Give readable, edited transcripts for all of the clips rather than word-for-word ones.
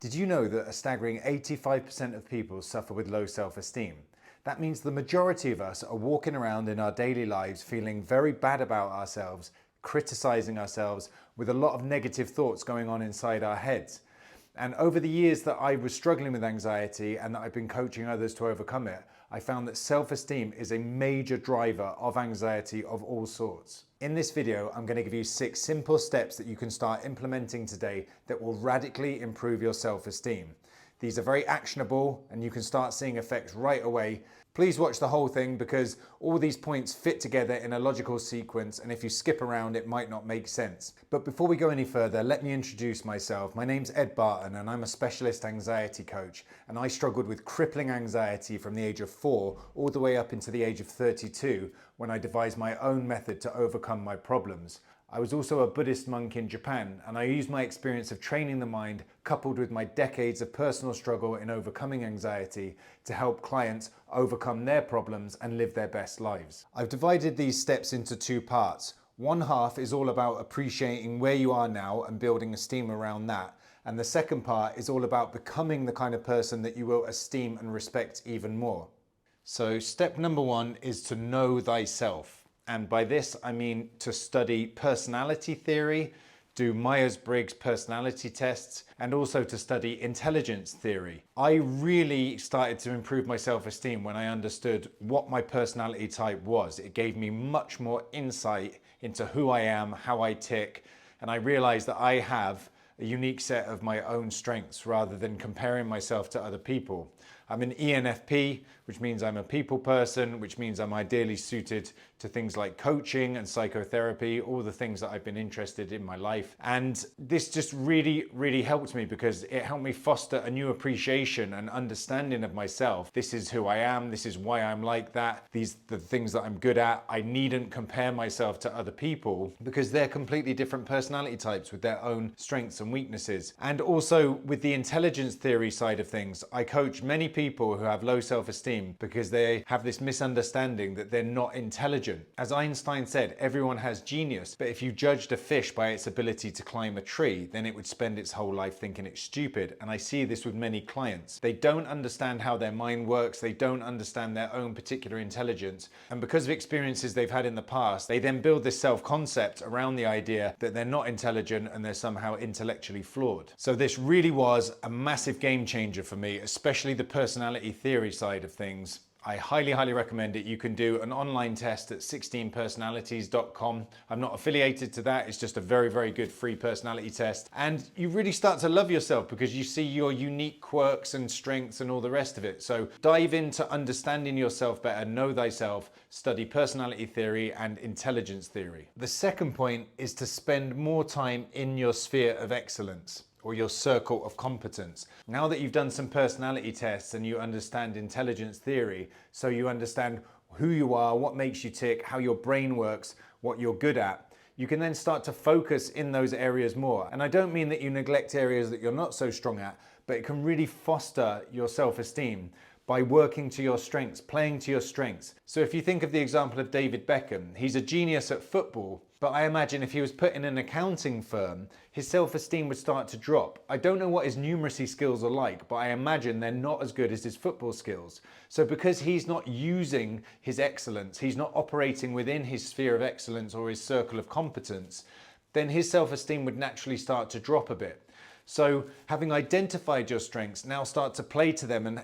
Did you know that a staggering 85% of people suffer with low self-esteem? That means the majority of us are walking around in our daily lives feeling very bad about ourselves, criticizing ourselves, with a lot of negative thoughts going on inside our heads. And over the years that I was struggling with anxiety and that I've been coaching others to overcome it, I found that self-esteem is a major driver of anxiety of all sorts. In this video, I'm going to give you 6 simple steps that you can start implementing today that will radically improve your self-esteem. These are very actionable and you can start seeing effects right away. Please watch the whole thing because all these points fit together in a logical sequence, and if you skip around it might not make sense. But before we go any further, let me introduce myself. My name's Ed Barton and I'm a specialist anxiety coach, and I struggled with crippling anxiety from the age of 4 all the way up into the age of 32 when I devised my own method to overcome my problems. I was also a Buddhist monk in Japan, and I used my experience of training the mind coupled with my decades of personal struggle in overcoming anxiety to help clients overcome their problems and live their best lives. I've divided these steps into 2 parts. One half is all about appreciating where you are now and building esteem around that. And the second part is all about becoming the kind of person that you will esteem and respect even more. So step number 1 is to know thyself. And by this, I mean to study personality theory, do Myers-Briggs personality tests, and also to study intelligence theory. I really started to improve my self-esteem when I understood what my personality type was. It gave me much more insight into who I am, how I tick, and I realized that I have a unique set of my own strengths rather than comparing myself to other people. I'm an ENFP, which means I'm a people person, which means I'm ideally suited to things like coaching and psychotherapy, all the things that I've been interested in my life. And this just really helped me because it helped me foster a new appreciation and understanding of myself. This is who I am. This is why I'm like that. These are the things that I'm good at. I needn't compare myself to other people because they're completely different personality types with their own strengths and weaknesses. And also with the intelligence theory side of things, I coach many people who have low self-esteem because they have this misunderstanding that they're not intelligent. As Einstein said, everyone has genius, but if you judged a fish by its ability to climb a tree, then it would spend its whole life thinking it's stupid. And I see this with many clients. They don't understand how their mind works, they don't understand their own particular intelligence, and because of experiences they've had in the past, they then build this self-concept around the idea that they're not intelligent and they're somehow intellectually flawed. So this really was a massive game changer for me, especially the personality theory side of things. I highly recommend it. You can do an online test at 16personalities.com. I'm not affiliated to that. It's just a very good free personality test. And you really start to love yourself because you see your unique quirks and strengths and all the rest of it. So dive into understanding yourself better, know thyself, study personality theory and intelligence theory. The second point is to spend more time in your sphere of excellence, or your circle of competence. Now that you've done some personality tests and you understand intelligence theory, so you understand who you are, what makes you tick, how your brain works, what you're good at, you can then start to focus in those areas more. And I don't mean that you neglect areas that you're not so strong at, but it can really foster your self-esteem by working to your strengths, playing to your strengths. So if you think of the example of David Beckham, he's a genius at football, but I imagine if he was put in an accounting firm, his self-esteem would start to drop. I don't know what his numeracy skills are like, but I imagine they're not as good as his football skills. So because he's not using his excellence, he's not operating within his sphere of excellence or his circle of competence, then his self-esteem would naturally start to drop a bit. So having identified your strengths, now start to play to them and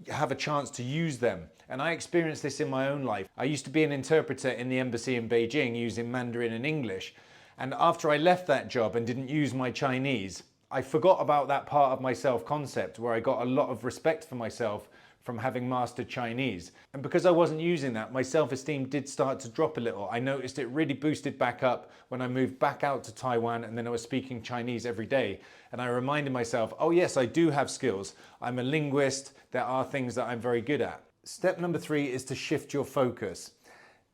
have a chance to use them. And I experienced this in my own life. I used to be an interpreter in the embassy in Beijing using Mandarin and English. And after I left that job and didn't use my Chinese, I forgot about that part of my self-concept where I got a lot of respect for myself from having mastered Chinese. And because I wasn't using that, my self-esteem did start to drop a little. I noticed it really boosted back up when I moved back out to Taiwan and then I was speaking Chinese every day. And I reminded myself, oh yes, I do have skills. I'm a linguist. There are things that I'm very good at. Step number 3 is to shift your focus.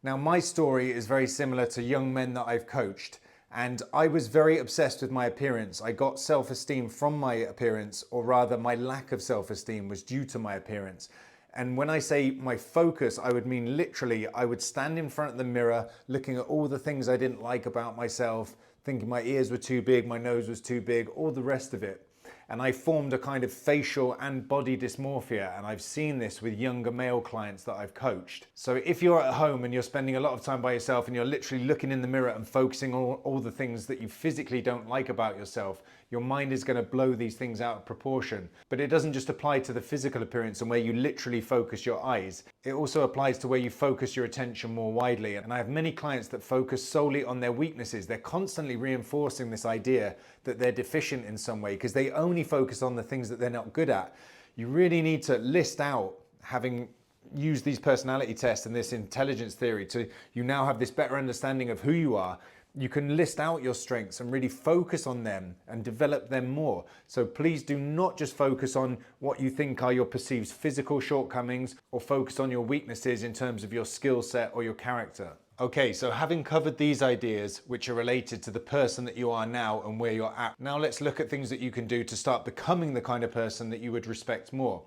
Now, my story is very similar to young men that I've coached. And I was very obsessed with my appearance. I got self-esteem from my appearance, or rather my lack of self-esteem was due to my appearance. And when I say my focus, I would mean literally, I would stand in front of the mirror, looking at all the things I didn't like about myself, thinking my ears were too big, my nose was too big, all the rest of it. And I formed a kind of facial and body dysmorphia, and I've seen this with younger male clients that I've coached. So if you're at home and you're spending a lot of time by yourself and you're literally looking in the mirror and focusing on all the things that you physically don't like about yourself, your mind is going to blow these things out of proportion. But it doesn't just apply to the physical appearance and where you literally focus your eyes. It also applies to where you focus your attention more widely. And I have many clients that focus solely on their weaknesses. They're constantly reinforcing this idea that they're deficient in some way because they only focus on the things that they're not good at. You really need to list out, having used these personality tests and this intelligence theory, you now have this better understanding of who you are. You can list out your strengths and really focus on them and develop them more. So please do not just focus on what you think are your perceived physical shortcomings, or focus on your weaknesses in terms of your skill set or your character. Okay, so having covered these ideas which are related to the person that you are now and where you're at, now let's look at things that you can do to start becoming the kind of person that you would respect more.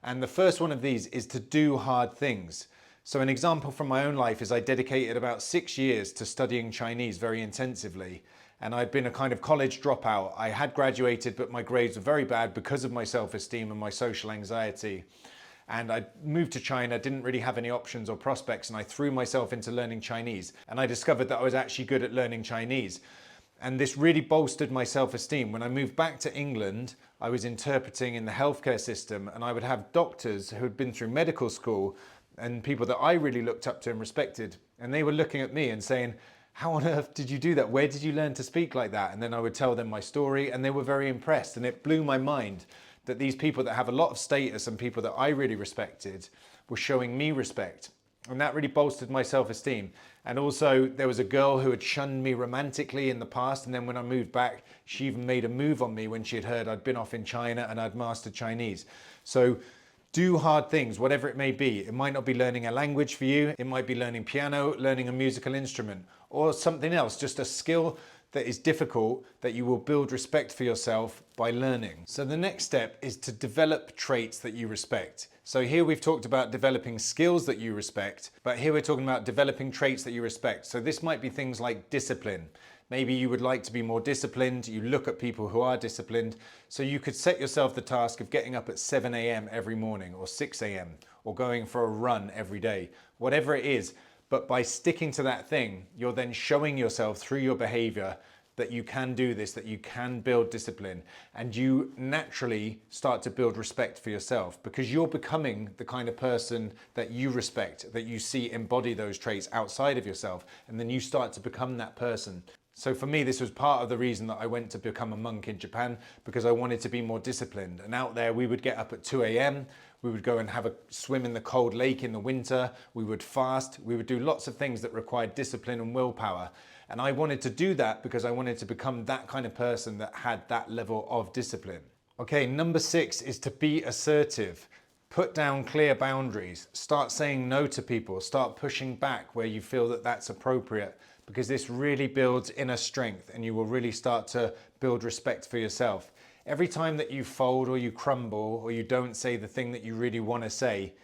And the first one of these is to do hard things. So an example from my own life is I dedicated about 6 years to studying Chinese very intensively. And I'd been a kind of college dropout. I had graduated, but my grades were very bad because of my self-esteem and my social anxiety. And I moved to China, didn't really have any options or prospects, and I threw myself into learning Chinese. And I discovered that I was actually good at learning Chinese. And this really bolstered my self-esteem. When I moved back to England, I was interpreting in the healthcare system, and I would have doctors who had been through medical school and people that I really looked up to and respected. And they were looking at me and saying, how on earth did you do that? Where did you learn to speak like that? And then I would tell them my story, and they were very impressed. And it blew my mind that these people that have a lot of status and people that I really respected were showing me respect. And that really bolstered my self-esteem. And also there was a girl who had shunned me romantically in the past, and then when I moved back, she even made a move on me when she had heard I'd been off in China and I'd mastered Chinese. So do hard things, whatever it may be. It might not be learning a language for you. It might be learning piano, learning a musical instrument, or something else, just a skill that is difficult that you will build respect for yourself by learning. So the next step is to develop traits that you respect. So here we've talked about developing skills that you respect, but here we're talking about developing traits that you respect. So this might be things like discipline. Maybe you would like to be more disciplined. You look at people who are disciplined. So you could set yourself the task of getting up at 7 a.m. every morning, or 6 a.m., or going for a run every day, whatever it is. But by sticking to that thing, you're then showing yourself through your behavior that you can do this, that you can build discipline, and you naturally start to build respect for yourself because you're becoming the kind of person that you respect, that you see embody those traits outside of yourself, and then you start to become that person. So for me, this was part of the reason that I went to become a monk in Japan, because I wanted to be more disciplined. And out there, we would get up at 2 a.m. We would go and have a swim in the cold lake in the winter. We would fast. We would do lots of things that required discipline and willpower. And I wanted to do that because I wanted to become that kind of person that had that level of discipline. Okay, number 6 is to be assertive. Put down clear boundaries. Start saying no to people. Start pushing back where you feel that that's appropriate, because this really builds inner strength and you will really start to build respect for yourself. Every time that you fold or you crumble or you don't say the thing that you really want to say,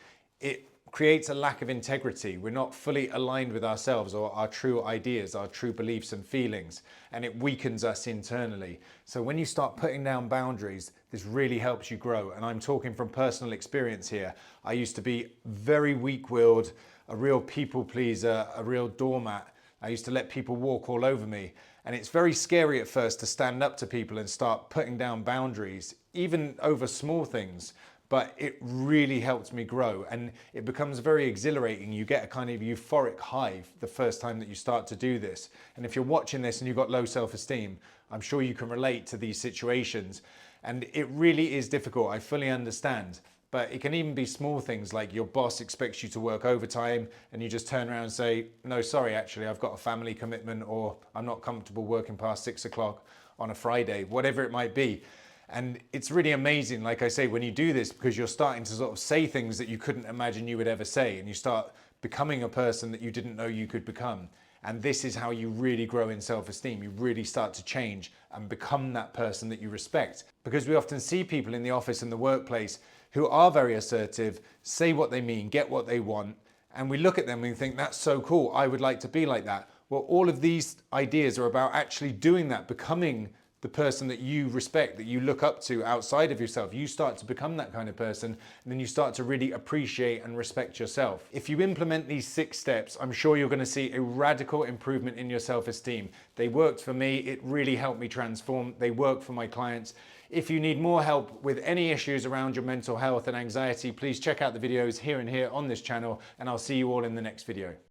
it creates a lack of integrity. We're not fully aligned with ourselves or our true ideas, our true beliefs and feelings, and it weakens us internally. So when you start putting down boundaries, this really helps you grow. And I'm talking from personal experience here. I used to be very weak-willed, a real people pleaser, a real doormat. I used to let people walk all over me. And it's very scary at first to stand up to people and start putting down boundaries, even over small things. But it really helped me grow, and it becomes very exhilarating. You get a kind of euphoric high the first time that you start to do this. And if you're watching this and you've got low self-esteem, I'm sure you can relate to these situations. And it really is difficult, I fully understand. But it can even be small things like your boss expects you to work overtime and you just turn around and say, no, sorry, actually, I've got a family commitment, or I'm not comfortable working past 6 o'clock on a Friday, whatever it might be. And it's really amazing, like I say, when you do this, because you're starting to sort of say things that you couldn't imagine you would ever say, and you start becoming a person that you didn't know you could become. And this is how you really grow in self-esteem. You really start to change and become that person that you respect. Because we often see people in the office and the workplace who are very assertive, say what they mean, get what they want, and we look at them and we think, that's so cool, I would like to be like that. Well, all of these ideas are about actually doing that, becoming the person that you respect, that you look up to outside of yourself. You start to become that kind of person, and then you start to really appreciate and respect yourself. If you implement these 6 steps, I'm sure you're going to see a radical improvement in your self-esteem. They worked for me. It really helped me transform. They work for my clients. If you need more help with any issues around your mental health and anxiety, please check out the videos here and here on this channel, and I'll see you all in the next video.